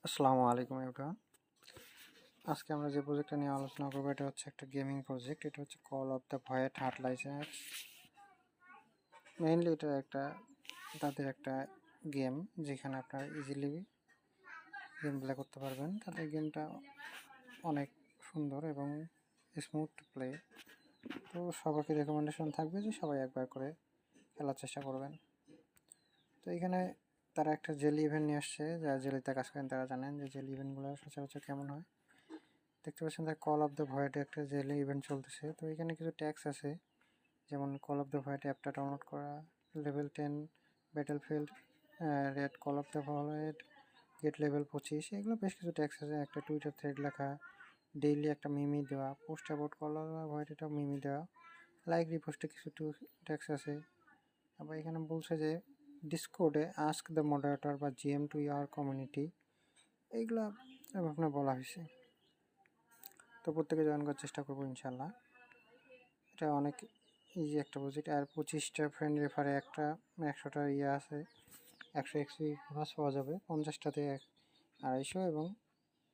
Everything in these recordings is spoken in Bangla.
আসসালামু আলাইকুম এভরিওয়ান। আজকে আমরা যে প্রজেক্টটা নিয়ে আলোচনা করবো এটা হচ্ছে একটা গেমিং প্রজেক্ট। এটা হচ্ছে call of the void heart licence. Mainly এটা তাদের একটা গেম যেখানে আপনারা ইজিলি গেম প্লে করতে পারবেন। তাদের গেমটা অনেক সুন্দর এবং স্মুথ প্লে। তো সবাইকে রেকমেন্ডেশন থাকবে যে সবাই একবার করে খেলার চেষ্টা করবেন। তো এখানে তারা একটা জেলি ইভেন্ট নিয়ে আসছে। যারা জেলিতে কাজ করেন তারা জানেন যে জেলি ইভেন্টগুলো সচরাচর কেমন হয়। দেখতে পাচ্ছেন তার কল অফ দ্য ভয়েড একটা জেলি ইভেন্ট চলতেছে। তো এখানে কিছু ট্যাক্স আছে, যেমন কল অফ দ্য ভয়েড অ্যাপটা ডাউনলোড করা, level 10 battlefield, red Call of the Void, get level 25, এগুলো বেশ কিছু ট্যাক্স আছে। একটা টুইটার থ্রেড লেখা, ডেইলি একটা মিমি দেওয়া, post about call of the void এটা মিমি দেওয়া, লাইক রিপোস্টে কিছু ট্যাক্স আছে। আবার এখানে বলছে যে ডিসকোডে আস্ক দ্য মডারেটর বা জিএম টু ইয়ার কমিউনিটি, এইগুলো আপনার বলা হয়েছে। তো প্রত্যেকে জয়েন করার চেষ্টা করবো ইনশাল্লাহ। এটা অনেক ইজি একটা প্রজেক্ট। আর 25টা ফ্রেন্ড রেফারে একটা 100টা ইয়ে আছে, 100 এক্সপি বোনাস পাওয়া যাবে। 50টাতে 250 এবং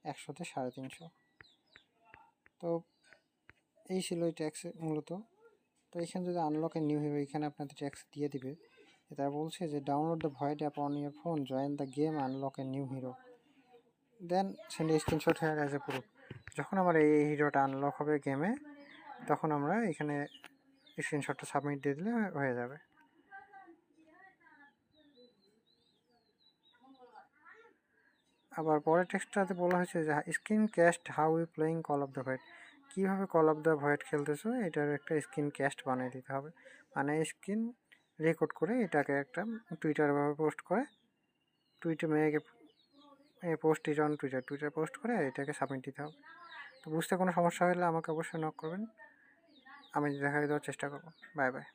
100তে 350। তো এই ছিল এই ট্যাক্স মূলত। তো এখানে যদি আনলক এ নিউ হিরো, এখানে আপনাদের ট্যাক্স দিয়ে দিবে। এটা বলছে যে download the void app on your phone, join the game, unlock a new hero, then send screenshot here as a proof. যখন আমার এই হিরোটা আনলক হবে গেমে, তখন আমরা এখানে স্ক্রিনশটটা সাবমিট দিয়ে দিলে হয়ে যাবে। আবার পরের টেক্সটটাতে বলা হয়েছে যে screen cast how you playing call of the void, কীভাবে কল অফ দ্য ভয়েড খেলতেছো এটার একটা স্ক্রিন ক্যাস্ট বানিয়ে দিতে হবে। মানে স্ক্রিন রেকর্ড করে এটাকে একটা টুইটারভাবে পোস্ট করে, টুইটার মেয়েকে post it on Twitter post করে এটাকে সাবমিট দিতে হবে। তো বুঝতে কোনো সমস্যা হলে আমাকে অবশ্যই নক করবেন, আমি দেখা দেওয়ার চেষ্টা করবো। Bye bye.